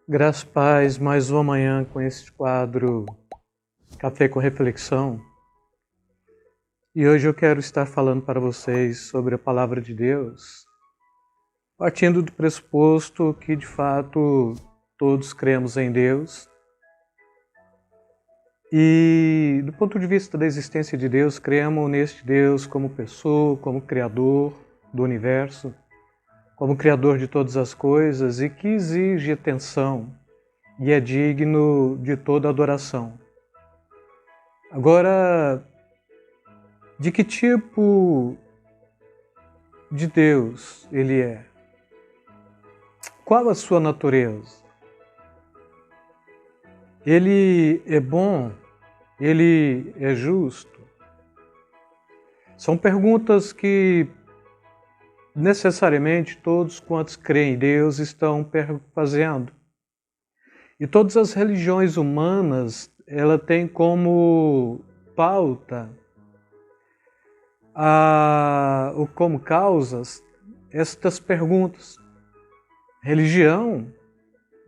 Graças a paz, mais uma manhã com esse quadro Café com Reflexão. E hoje eu quero estar falando para vocês sobre a Palavra de Deus, partindo do pressuposto que de fato todos cremos em Deus. E do ponto de vista da existência de Deus, cremos neste Deus como pessoa, como Criador do universo, como Criador de todas as coisas e que exige atenção e é digno de toda adoração. Agora, de que tipo de Deus ele é? Qual a sua natureza? Ele é bom? Ele é justo? São perguntas que necessariamente todos quantos creem em Deus estão fazendo. E todas as religiões humanas, ela tem como pauta ou como causas estas perguntas. Religião,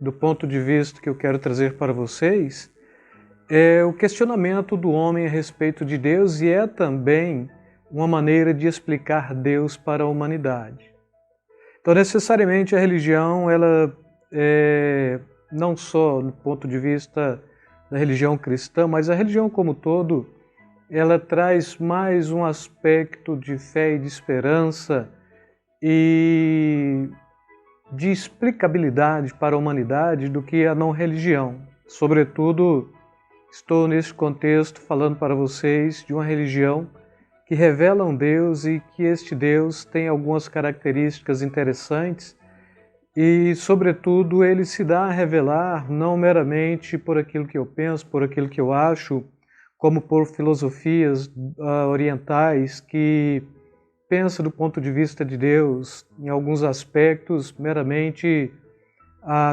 do ponto de vista que eu quero trazer para vocês, é o questionamento do homem a respeito de Deus e é também uma maneira de explicar Deus para a humanidade. Então, necessariamente, a religião, ela não só do ponto de vista da religião cristã, mas a religião como todo, ela traz mais um aspecto de fé e de esperança e de explicabilidade para a humanidade do que a não religião. Sobretudo, estou nesse contexto falando para vocês de uma religião que revela um Deus e que este Deus tem algumas características interessantes e, sobretudo, ele se dá a revelar não meramente por aquilo que eu penso, por aquilo que eu acho, como por filosofias orientais que pensam do ponto de vista de Deus, em alguns aspectos meramente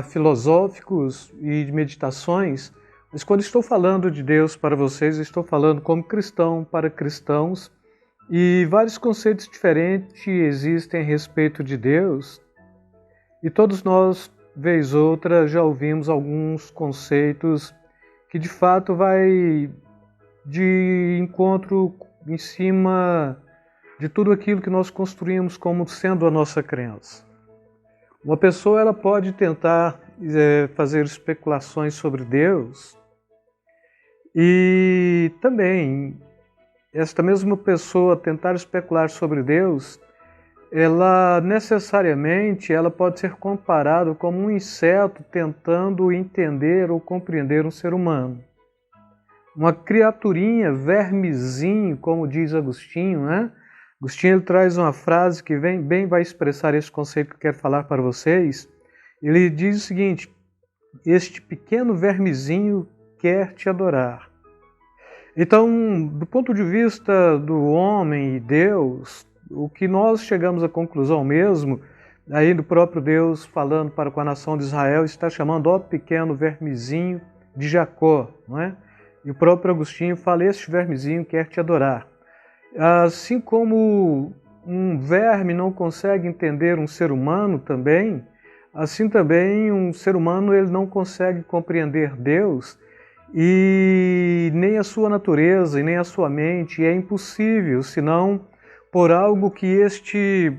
filosóficos e de meditações, mas quando estou falando de Deus para vocês, estou falando como cristão para cristãos, e vários conceitos diferentes existem a respeito de Deus, e todos nós, vez ou outra, já ouvimos alguns conceitos que de fato vai de encontro em cima de tudo aquilo que nós construímos como sendo a nossa crença. Uma pessoa ela pode tentar fazer especulações sobre Deus e também esta mesma pessoa tentar especular sobre Deus, ela necessariamente ela pode ser comparada como um inseto tentando entender ou compreender um ser humano. Uma criaturinha, vermezinho, como diz Agostinho, né? Agostinho ele traz uma frase que bem vai expressar esse conceito que eu quero falar para vocês. Ele diz o seguinte: este pequeno vermezinho quer te adorar. Então, do ponto de vista do homem e Deus, o que nós chegamos à conclusão mesmo, aí do próprio Deus falando com a nação de Israel, está chamando ó pequeno vermezinho de Jacó, não é? E o próprio Agostinho fala, este vermezinho quer te adorar. Assim como um verme não consegue entender um ser humano também, assim também um ser humano ele não consegue compreender Deus e nem a sua natureza e nem a sua mente. É impossível, senão por algo que este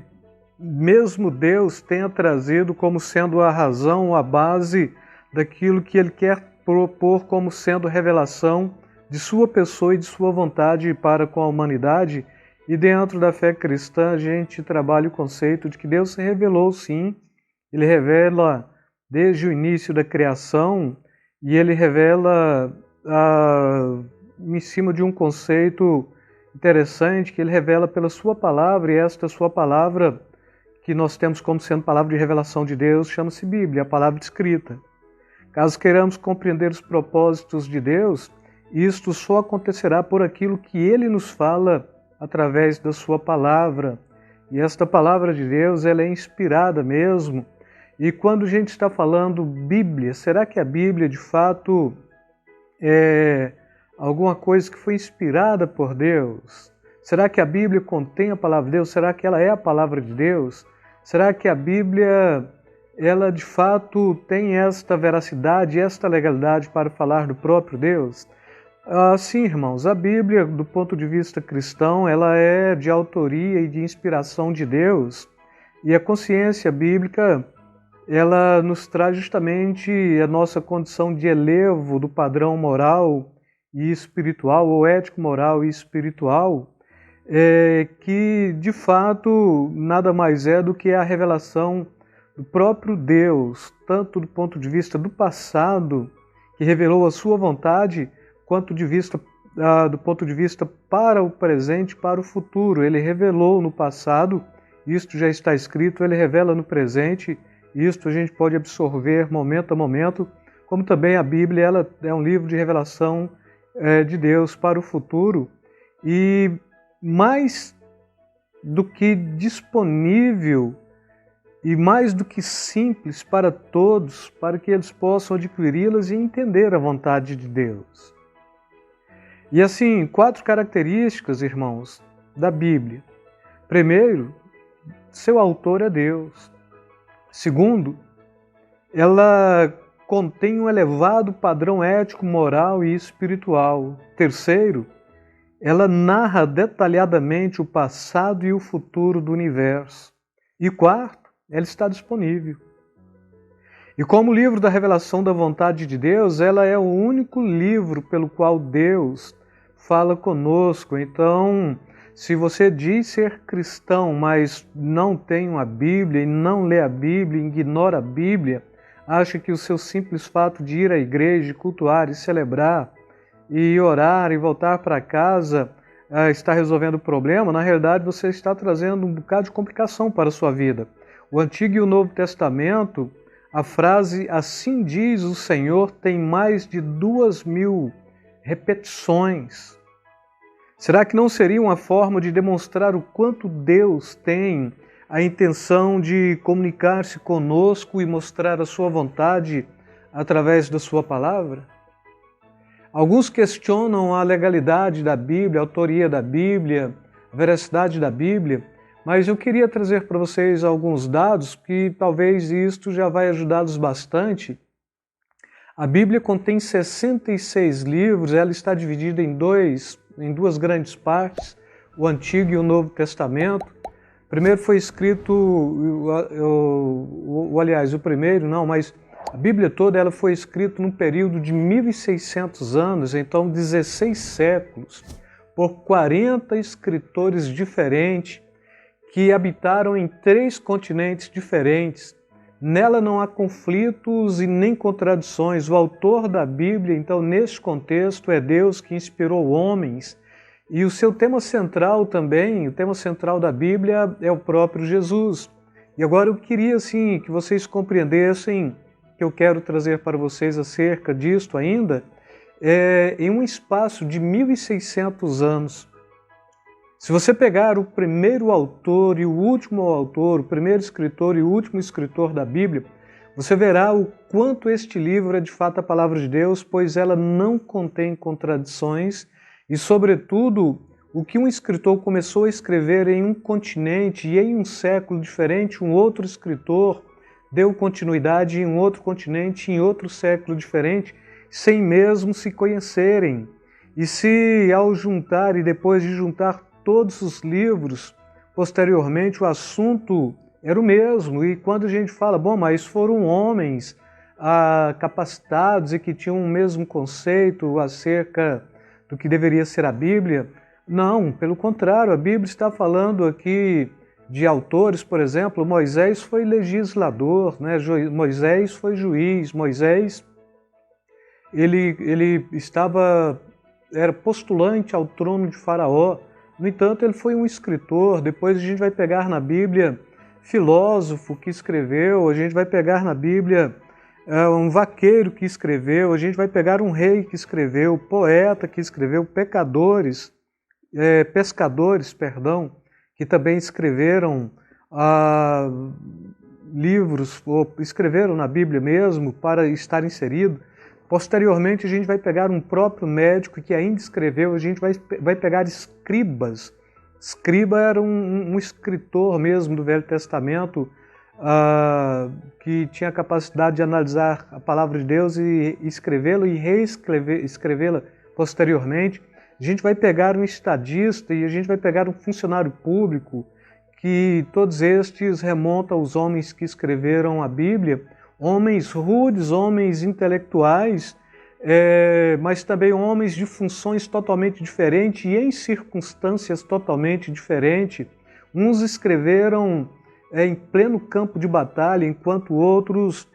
mesmo Deus tenha trazido como sendo a razão, a base daquilo que ele quer propor como sendo revelação de sua pessoa e de sua vontade para com a humanidade. E dentro da fé cristã a gente trabalha o conceito de que Deus se revelou sim, ele revela desde o início da criação e ele revela em cima de um conceito interessante que ele revela pela sua palavra, e esta sua palavra que nós temos como sendo palavra de revelação de Deus chama-se Bíblia, a palavra escrita. Caso queiramos compreender os propósitos de Deus, isto só acontecerá por aquilo que Ele nos fala através da sua palavra. E esta palavra de Deus ela é inspirada mesmo. E quando a gente está falando Bíblia, será que a Bíblia de fato é alguma coisa que foi inspirada por Deus? Será que a Bíblia contém a palavra de Deus? Será que ela é a palavra de Deus? Será que a Bíblia ela de fato tem esta veracidade, esta legalidade para falar do próprio Deus? Sim, irmãos, a Bíblia, do ponto de vista cristão, ela é de autoria e de inspiração de Deus, e a consciência bíblica, ela nos traz justamente a nossa condição de elevo do padrão moral e espiritual, ou ético, moral e espiritual, que de fato nada mais é do que a revelação do próprio Deus, tanto do ponto de vista do passado, que revelou a sua vontade, quanto do ponto de vista para o presente e para o futuro. Ele revelou no passado, isto já está escrito, ele revela no presente, isto a gente pode absorver momento a momento, como também a Bíblia ela é um livro de revelação de Deus para o futuro, e mais do que disponível e mais do que simples para todos, para que eles possam adquiri-las e entender a vontade de Deus. E assim, 4 características, irmãos, da Bíblia. Primeiro, seu autor é Deus. Segundo, ela contém um elevado padrão ético, moral e espiritual. Terceiro, ela narra detalhadamente o passado e o futuro do universo. E quarto, ela está disponível. E como livro da revelação da vontade de Deus, ela é o único livro pelo qual Deus fala conosco. Então, se você diz ser cristão, mas não tem a Bíblia, e não lê a Bíblia, ignora a Bíblia, acha que o seu simples fato de ir à igreja, cultuar e celebrar, e orar e voltar para casa está resolvendo o problema, na realidade você está trazendo um bocado de complicação para a sua vida. O Antigo e o Novo Testamento, a frase "assim diz o Senhor" tem mais de 2.000 repetições. Será que não seria uma forma de demonstrar o quanto Deus tem a intenção de comunicar-se conosco e mostrar a sua vontade através da sua palavra? Alguns questionam a legalidade da Bíblia, a autoria da Bíblia, a veracidade da Bíblia, mas eu queria trazer para vocês alguns dados que talvez isto já vai ajudá-los bastante. A Bíblia contém 66 livros, ela está dividida em duas grandes partes, o Antigo e o Novo Testamento. Primeiro foi escrito, a Bíblia toda ela foi escrita num período de 1.600 anos, então 16 séculos, por 40 escritores diferentes que habitaram em 3 continentes diferentes. Nela não há conflitos e nem contradições. O autor da Bíblia, então, neste contexto, é Deus que inspirou homens. E o seu tema central também, o tema central da Bíblia é o próprio Jesus. E agora eu queria, assim, que vocês compreendessem que eu quero trazer para vocês acerca disto ainda, em um espaço de 1.600 anos. Se você pegar o primeiro autor e o último autor, o primeiro escritor e o último escritor da Bíblia, você verá o quanto este livro é de fato a palavra de Deus, pois ela não contém contradições e, sobretudo, o que um escritor começou a escrever em um continente e em um século diferente, um outro escritor deu continuidade em um outro continente, em outro século diferente, sem mesmo se conhecerem. E se ao juntar e depois de juntar todos os livros, posteriormente o assunto era o mesmo. E quando a gente fala, bom, mas foram homens capacitados e que tinham o mesmo conceito acerca do que deveria ser a Bíblia, não, pelo contrário, a Bíblia está falando aqui de autores, por exemplo, Moisés foi legislador, né? Moisés foi juiz, Moisés ele era postulante ao trono de Faraó. No entanto, ele foi um escritor. Depois a gente vai pegar na Bíblia filósofo que escreveu, a gente vai pegar na Bíblia um vaqueiro que escreveu, a gente vai pegar um rei que escreveu, poeta que escreveu, pescadores, que também escreveram livros, ou escreveram na Bíblia mesmo para estar inserido. Posteriormente, a gente vai pegar um próprio médico que ainda escreveu, a gente vai pegar escribas. Escriba era um escritor mesmo do Velho Testamento, que tinha a capacidade de analisar a palavra de Deus e escrevê-la e escrevê-la posteriormente. A gente vai pegar um estadista e a gente vai pegar um funcionário público, que todos estes remontam aos homens que escreveram a Bíblia, homens rudes, homens intelectuais, mas também homens de funções totalmente diferentes e em circunstâncias totalmente diferentes. Uns escreveram em pleno campo de batalha, enquanto outros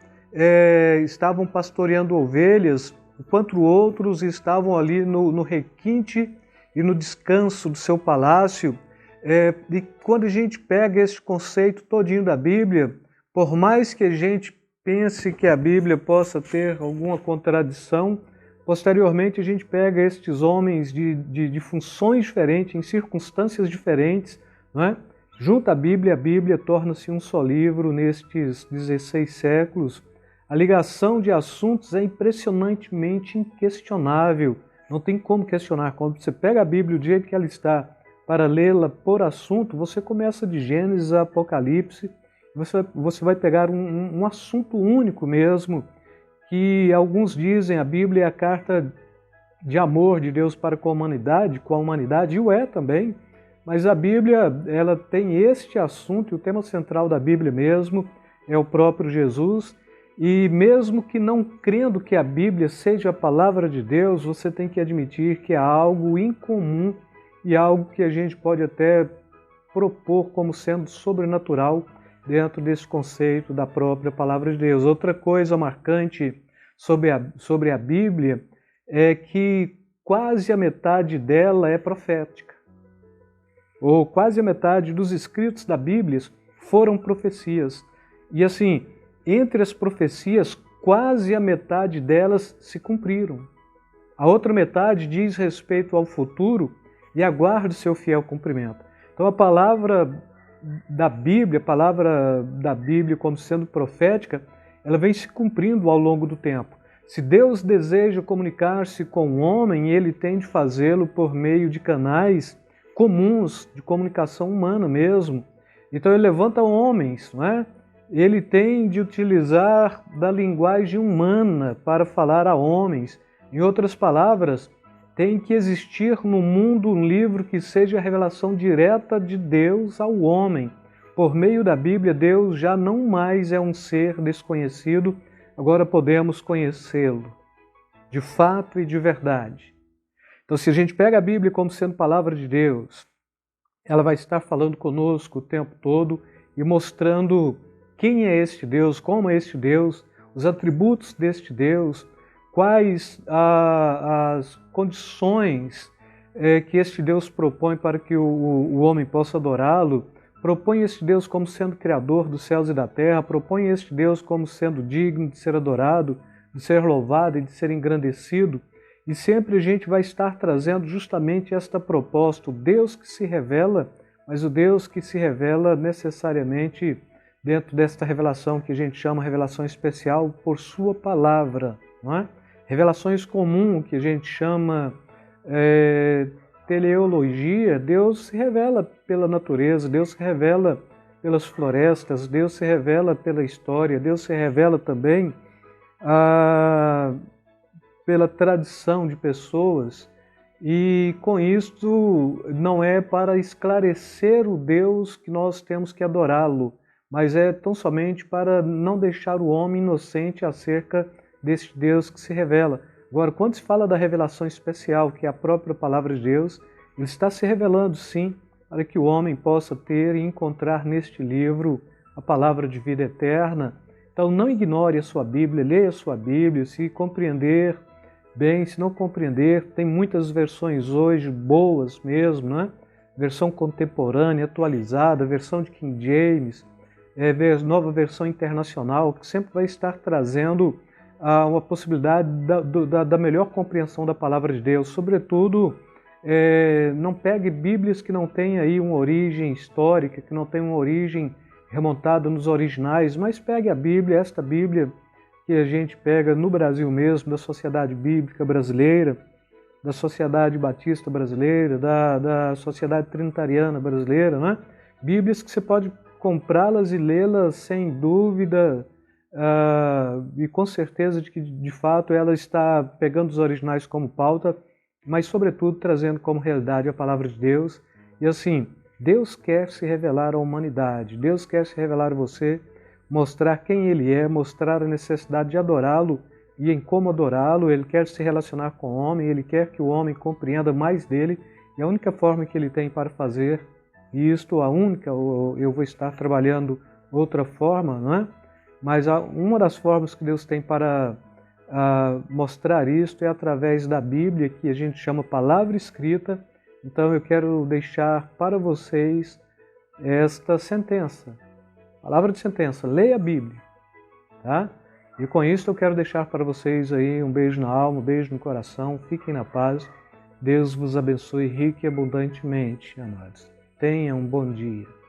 estavam pastoreando ovelhas, enquanto outros estavam ali no requinte e no descanso do seu palácio. E quando a gente pega esse conceito todinho da Bíblia, por mais que a gente pense que a Bíblia possa ter alguma contradição, posteriormente a gente pega estes homens de funções diferentes, em circunstâncias diferentes, não é? Junta a Bíblia torna-se um só livro nestes 16 séculos. A ligação de assuntos é impressionantemente inquestionável. Não tem como questionar. Quando você pega a Bíblia do jeito que ela está para lê-la por assunto, você começa de Gênesis a Apocalipse, você vai pegar um assunto único mesmo, que alguns dizem a Bíblia é a carta de amor de Deus para com a humanidade, e o é também. Mas a Bíblia, ela tem este assunto, e o tema central da Bíblia mesmo é o próprio Jesus. E mesmo que não crendo que a Bíblia seja a palavra de Deus, você tem que admitir que é algo incomum e algo que a gente pode até propor como sendo sobrenatural dentro desse conceito da própria palavra de Deus. Outra coisa marcante sobre a Bíblia é que quase a metade dela é profética. Ou quase a metade dos escritos da Bíblia foram profecias. E assim, entre as profecias, quase a metade delas se cumpriram. A outra metade diz respeito ao futuro e aguarda o seu fiel cumprimento. Então a palavra da Bíblia como sendo profética, ela vem se cumprindo ao longo do tempo. Se Deus deseja comunicar-se com o homem, ele tem de fazê-lo por meio de canais comuns de comunicação humana mesmo. Então ele levanta homens, não é? Ele tem de utilizar da linguagem humana para falar a homens. Em outras palavras, tem que existir no mundo um livro que seja a revelação direta de Deus ao homem. Por meio da Bíblia, Deus já não mais é um ser desconhecido, agora podemos conhecê-lo, de fato e de verdade. Então, se a gente pega a Bíblia como sendo palavra de Deus, ela vai estar falando conosco o tempo todo e mostrando quem é este Deus, como é este Deus, os atributos deste Deus, quais as condições que este Deus propõe para que o homem possa adorá-lo, propõe este Deus como sendo criador dos céus e da terra, propõe este Deus como sendo digno de ser adorado, de ser louvado e de ser engrandecido. E sempre a gente vai estar trazendo justamente esta proposta, o Deus que se revela, mas o Deus que se revela necessariamente dentro desta revelação que a gente chama revelação especial por sua palavra, não é? Revelações comuns que a gente chama teleologia, Deus se revela pela natureza, Deus se revela pelas florestas, Deus se revela pela história, Deus se revela também pela tradição de pessoas, e com isto não é para esclarecer o Deus que nós temos que adorá-lo, mas é tão somente para não deixar o homem inocente acerca deste Deus que se revela. Agora, quando se fala da revelação especial, que é a própria palavra de Deus, ele está se revelando sim, para que o homem possa ter e encontrar neste livro a palavra de vida eterna. Então não ignore a sua Bíblia, leia a sua Bíblia, se compreender bem, se não compreender, tem muitas versões hoje boas mesmo, né? Versão contemporânea, atualizada, versão de King James, nova versão internacional, que sempre vai estar trazendo uma possibilidade da melhor compreensão da palavra de Deus. Sobretudo, não pegue Bíblias que não têm aí uma origem histórica, que não têm uma origem remontada nos originais, mas pegue a Bíblia, esta Bíblia que a gente pega no Brasil mesmo, da Sociedade Bíblica Brasileira, da Sociedade Batista Brasileira, da Sociedade Trinitariana Brasileira, né? Bíblias que você pode comprá-las e lê-las sem dúvida, e com certeza de que, de fato, ela está pegando os originais como pauta, mas, sobretudo, trazendo como realidade a palavra de Deus. E assim, Deus quer se revelar à humanidade, Deus quer se revelar a você, mostrar quem Ele é, mostrar a necessidade de adorá-lo e em como adorá-lo. Ele quer se relacionar com o homem, Ele quer que o homem compreenda mais dele, e a única forma que Ele tem para fazer isto, a única, ou eu vou estar trabalhando outra forma, não é? Mas uma das formas que Deus tem para mostrar isto é através da Bíblia, que a gente chama palavra escrita. Então eu quero deixar para vocês esta sentença, palavra de sentença: leia a Bíblia, tá? E com isso eu quero deixar para vocês aí um beijo na alma, um beijo no coração, fiquem na paz, Deus vos abençoe rica e abundantemente, amados. Tenham um bom dia.